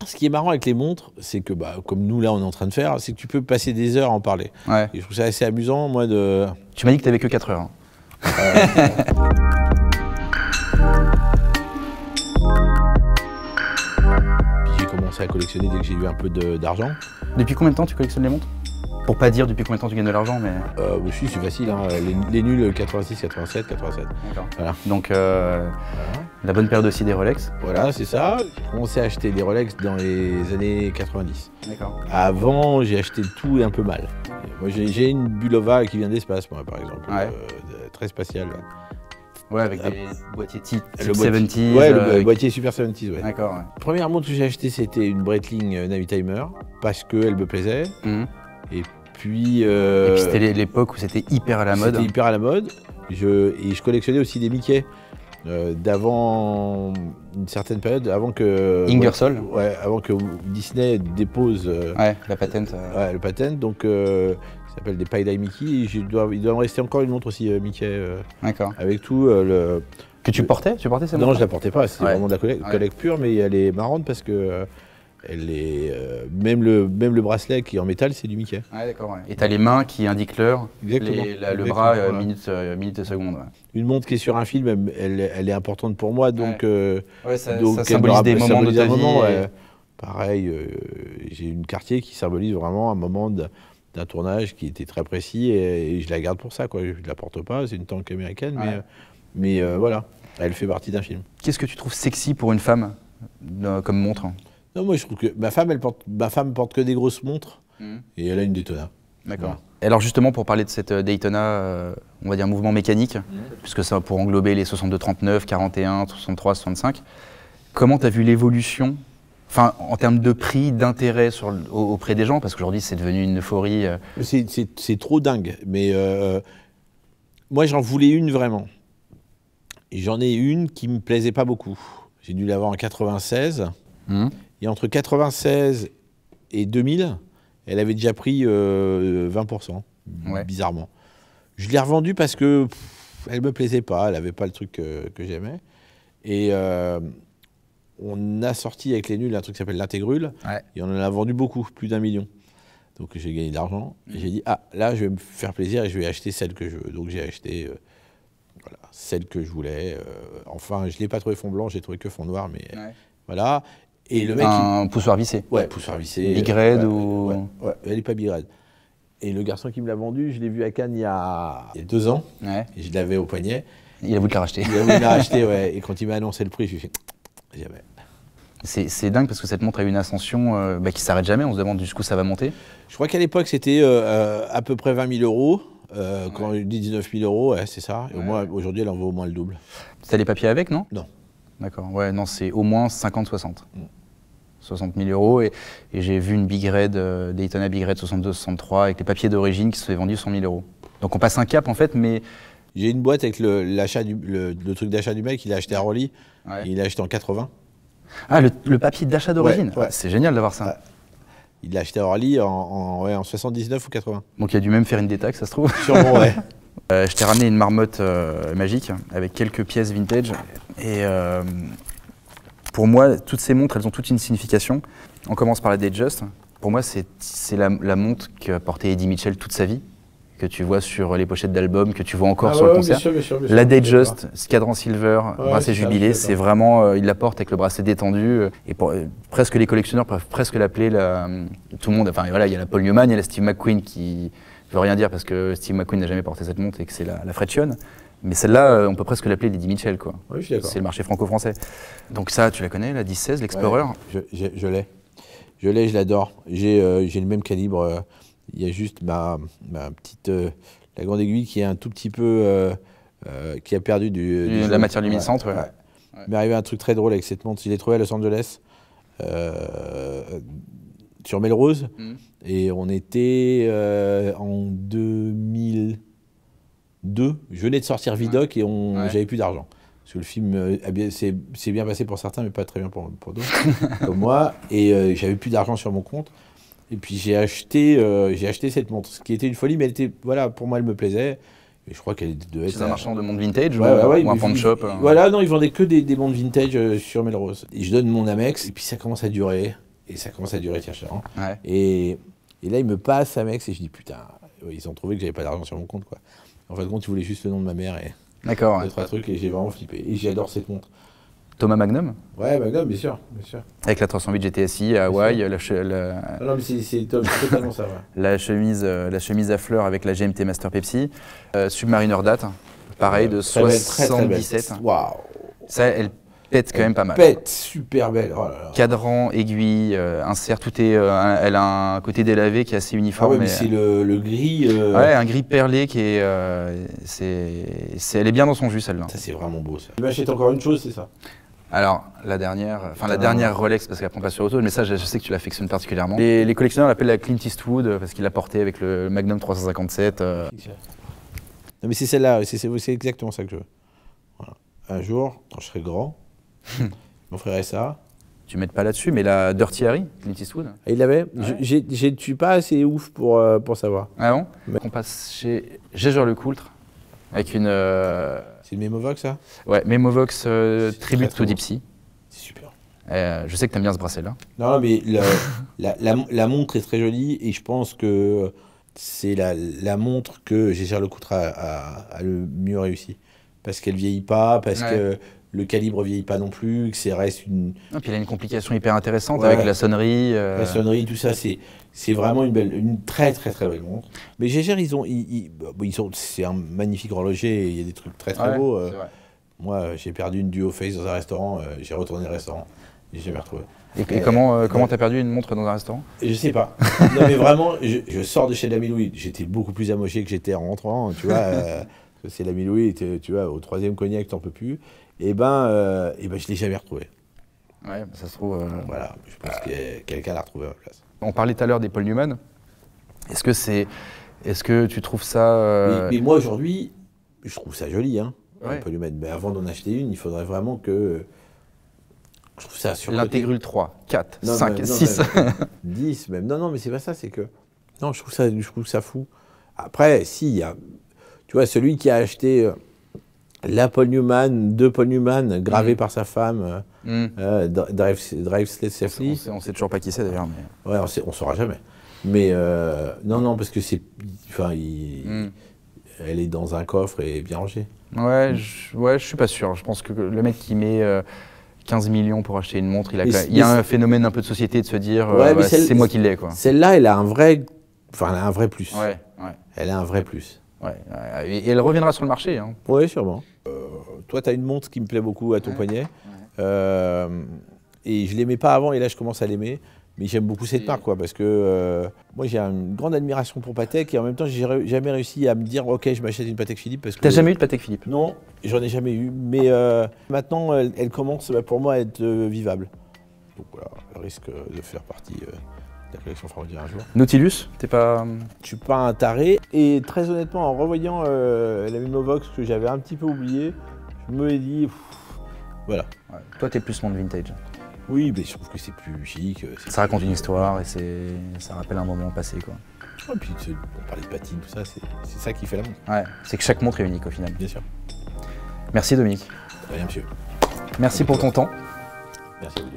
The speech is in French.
Ce qui est marrant avec les montres, c'est que, comme nous, là, on est en train de faire, c'est que tu peux passer des heures à en parler. Ouais. Et je trouve ça assez amusant, moi, de... Tu m'as dit que tu n'avais que 4 heures. Hein. Puis j'ai commencé à collectionner dès que j'ai eu un peu d'argent. Depuis combien de temps tu collectionnes les montres? Pour pas dire depuis combien de temps tu gagnes de l'argent, mais... C'est facile, hein. Les nuls 86, 87, 87. D'accord. Voilà. Donc, Voilà. la bonne période aussi des Rolex. Voilà, c'est ça. J'ai commencé à acheter des Rolex dans les années 90. D'accord. Avant, j'ai acheté tout et un peu mal. Moi, j'ai une Bulova qui vient de l'espace, moi, par exemple. Ouais. Très spatiale. Ouais, avec des boîtiers type Le 70s. Ouais, le boîtier Super 70s, ouais. D'accord, ouais. Première montre que j'ai achetée, c'était une Breitling Navitimer, parce qu'elle me plaisait. Mhm. Et puis... Et puis c'était l'époque où c'était hyper à la mode. C'était hyper à la mode. Et je collectionnais aussi des Mickey. D'avant une certaine période, avant que... Ingersoll. Ouais, avant que Disney dépose... Ouais, la patente. Ouais, le patent, donc ça s'appelle des Pie-Dye Mickey. Et il doit me rester encore une montre aussi Mickey. D'accord. Avec tout le... Que tu portais? Tu portais ces montres? Non, je la portais pas, c'est Ouais. vraiment de la collecte pure, mais elle est marrante parce que elle est, même le bracelet qui est en métal, c'est du Mickey. Ouais, d'accord. Ouais. Et t'as les mains qui indiquent l'heure, Exactement. le Exactement, bras, voilà. minute et seconde. Ouais. Une montre qui est sur un film, elle est importante pour moi, donc, Ouais, ça donc elle symbolise me des moments de symbolise ta un vie. moment, Et... ouais. Pareil, j'ai une Cartier qui symbolise vraiment un moment d'un tournage qui était très précis et je la garde pour ça, quoi. Je ne la porte pas, c'est une tank américaine, Ouais. mais voilà, elle fait partie d'un film. Qu'est-ce que tu trouves sexy pour une femme comme montre? Non, moi je trouve que ma femme porte que des grosses montres et elle a une Daytona. D'accord. Voilà. Alors justement, pour parler de cette Daytona, on va dire mouvement mécanique, puisque ça va pour englober les 62-39, 41, 63, 65, comment tu as vu l'évolution, enfin en termes de prix, d'intérêt auprès des gens, parce qu'aujourd'hui c'est devenu une euphorie. C'est trop dingue, mais moi j'en voulais une vraiment. Et j'en ai une qui me plaisait pas beaucoup. J'ai dû l'avoir en 96. Et entre 96 et 2000, elle avait déjà pris 20%, Ouais. bizarrement. Je l'ai revendue parce que elle me plaisait pas, elle avait pas le truc que j'aimais. Et on a sorti avec les nuls un truc qui s'appelle l'Intégrule, Ouais. et on en a vendu beaucoup, plus d'1 million. Donc j'ai gagné de l'argent, et j'ai dit, ah, là je vais me faire plaisir et je vais acheter celle que je veux. Donc j'ai acheté voilà, celle que je voulais. Enfin, je l'ai pas trouvé fond blanc, j'ai trouvé que fond noir, mais voilà. Et le mec, Un poussoir vissé. ouais, poussoir vissé. Big Red ouais, ou... ouais, elle est pas Big Red. Et le garçon qui me l'a vendu, je l'ai vu à Cannes il y a 2 ans, Ouais. et je l'avais au poignet. Il a voulu te la racheter. Il a voulu la racheter, ouais. Et quand il m'a annoncé le prix, je lui ai fait jamais. C'est dingue parce que cette montre a eu une ascension qui s'arrête jamais, on se demande jusqu'où ça va monter. Je crois qu'à l'époque, c'était à peu près 20 000 euros. Quand je dis 19 000 euros, ouais, c'est ça. Et au moins, aujourd'hui, elle en vaut au moins le double. T'as les papiers avec, non? Non. D'accord, ouais, non, c'est au moins 50-60. 60 000 euros. Et j'ai vu une Big Red, Daytona Big Red 62-63 avec les papiers d'origine qui se fait vendu 100 000 euros. Donc on passe un cap en fait, mais... J'ai une boîte avec le truc d'achat du mec, il a acheté à Rolly, Ouais. il l'a acheté en 80. Ah, le papier d'achat d'origine, Ouais. C'est génial d'avoir ça. Ouais. Il l'a acheté à Orly en 79 ou 80. Donc il a dû même faire une détaxe, ça se trouve. Sûrement, ouais. Je t'ai ramené une marmotte magique avec quelques pièces vintage. Et pour moi, toutes ces montres, elles ont toutes une signification. On commence par la Datejust. Pour moi, c'est la montre qu'a portée Eddie Mitchell toute sa vie, que tu vois sur les pochettes d'albums, que tu vois encore sur le concert. Bien sûr, La Datejust, Cadran Silver, bracelet c'est ça, jubilé, je suis c'est vraiment, il la porte avec le bracelet détendu. Et presque les collectionneurs peuvent presque l'appeler tout le monde. Enfin voilà, il y a la Paul Newman, il y a la Steve McQueen qui veut rien dire parce que Steve McQueen n'a jamais porté cette montre et que c'est la Fredchion. Mais celle-là, on peut presque l'appeler Lady Mitchell, quoi. Oui, je suis d'accord. C'est le marché franco-français. Donc ça, tu la connais, la 10-16, l'Explorer? Ouais, je l'ai. Je l'adore. J'ai le même calibre. Il y a juste ma petite... la grande aiguille qui est un tout petit peu... qui a perdu de la matière luminescente, ouais. Il m'est arrivé un truc très drôle avec cette montre. Je l'ai trouvée à Los Angeles, sur Melrose. Et on était en 2002. Je venais de sortir Vidocq et j'avais plus d'argent. Parce que le film s'est bien passé pour certains, mais pas très bien pour d'autres, comme moi. Et j'avais plus d'argent sur mon compte. Et puis j'ai acheté cette montre, ce qui était une folie, mais elle était, voilà, pour moi, elle me plaisait. Et je crois qu'elle devait être... C'est un marchand de montres vintage ou un pawn shop? Voilà, non, ils vendaient que des montres vintage sur Melrose. Et je donne mon Amex, et puis ça commence à durer. Et ça commence à durer, tiens, cher. Ouais. Et là, il me passe Amex et je dis putain, ils ont trouvé que j'avais pas d'argent sur mon compte, quoi. En fin de compte, ils voulaient juste le nom de ma mère et D'accord. deux, trois trucs et j'ai vraiment flippé. Et j'adore cette montre. Thomas Magnum, Ouais, Magnum, bien sûr, bien sûr. avec la 308 GTSI à Hawaï, Non, mais c'est totalement ça, ouais. la chemise à fleurs avec la GMT Master Pepsi. Submariner date, pareil, de Très belle, 77. Waouh. Ça, elle pète quand même pas mal. Pète, super belle. Oh là là. Cadran, aiguille, insert, tout est. Elle a un côté délavé qui est assez Ah uniforme. ouais, mais c'est le gris. Ouais, un gris perlé qui est. Elle est bien dans son jus, celle-là. Ça, c'est vraiment beau, ça. Tu m'achètes encore une chose, c'est ça? Alors, la dernière Rolex, parce qu'elle prend pas sur auto, mais ça, je sais que tu l'affectionnes particulièrement. Les collectionneurs l'appellent la Clint Eastwood parce qu'il l'a portée avec le Magnum 357. Non, mais c'est celle-là, c'est exactement ça que je veux. Voilà. Un jour, quand je serai grand, je m'offrirai ça. Tu m'aides pas là-dessus, mais la Dirty Harry, Clint Eastwood. Et il l'avait. Ouais. Je suis pas assez ouf pour savoir. Ah bon? Mais- On passe chez Jaeger-LeCoultre avec une. C'est le Memovox, ça? Ouais, Memovox Tribute très to beau. Deep Sea. C'est super. Je sais que t'aimes bien ce bracelet-là. Non, mais la montre est très jolie et je pense que c'est la montre que Jaeger-LeCoultre a le mieux réussi. Parce qu'elle vieillit pas, parce que le calibre vieillit pas non plus, que c'est reste une. Et puis elle a une complication hyper intéressante Ouais. avec la sonnerie. La sonnerie, tout ça, c'est vraiment une très très très belle montre. Mais Jaeger, c'est un magnifique horloger, et il y a des trucs très très Ouais, beaux. c'est vrai. Moi, j'ai perdu une Duo Face dans un restaurant, j'ai retourné le restaurant, j'ai jamais retrouvé. Et comment t'as perdu une montre dans un restaurant? Et je sais pas. Non mais vraiment, je sors de chez l'ami Louis, j'étais beaucoup plus amoché que j'étais en rentrant, tu vois. C'est l'ami Louis, tu vois, au 3e cognac, t'en peux plus. Et ben, je l'ai jamais retrouvé. Ouais, ça se trouve. Voilà, je pense que quelqu'un l'a retrouvé à ma place. On parlait tout à l'heure des Paul Newman. Est-ce que tu trouves ça. Mais moi aujourd'hui, je trouve ça joli, hein. Ouais. On peut lui mettre. Mais avant d'en acheter une, il faudrait vraiment que. Je trouve ça sur L'intégrule 3, 4, Non, 5, non, 6. même 10 même. Non, mais c'est pas ça, c'est que. Non, je trouve ça fou. Après, si, il y a. Tu vois, celui qui a acheté la Paul Newman, 2 Paul Newman, gravées par sa femme, Drive Safely. On sait toujours pas qui c'est d'ailleurs. Mais... Ouais, on saura jamais. Mais non, parce que c'est. Enfin, elle est dans un coffre et bien rangée. Ouais, je suis pas sûr. Je pense que le mec qui met 15 millions pour acheter une montre, il y a un phénomène un peu de société de se dire c'est moi qui l'ai, quoi. Celle-là, elle a un vrai plus. Ouais. Elle a un vrai plus. Ouais. Et elle reviendra sur le marché. Hein. Oui, sûrement. Toi, tu as une montre qui me plaît beaucoup à ton poignet. Et je l'aimais pas avant et là, je commence à l'aimer. Mais j'aime beaucoup cette marque, quoi, parce que moi, j'ai une grande admiration pour Patek et en même temps, j'ai jamais réussi à me dire, ok, je m'achète une Patek Philippe. T'as jamais eu de Patek Philippe? Non, j'en ai jamais eu. Mais maintenant, elle commence pour moi à être vivable. Donc voilà, elle risque de faire partie de la collection Fromagerie un jour. Nautilus, t'es pas... Je suis pas un taré. Et très honnêtement, en revoyant la Memovox que j'avais un petit peu oublié, je me dit, voilà. Ouais. Toi, t'es plus monde vintage. Oui, mais je trouve que c'est plus chic. Ça raconte une histoire et ça rappelle un moment passé, quoi. Et puis, on parlait de patine, tout ça, c'est ça qui fait la montre. Ouais, c'est que chaque montre est unique au final. Bien sûr. Merci Dominique. Rien, monsieur. Merci pour ton temps. Merci à vous deux.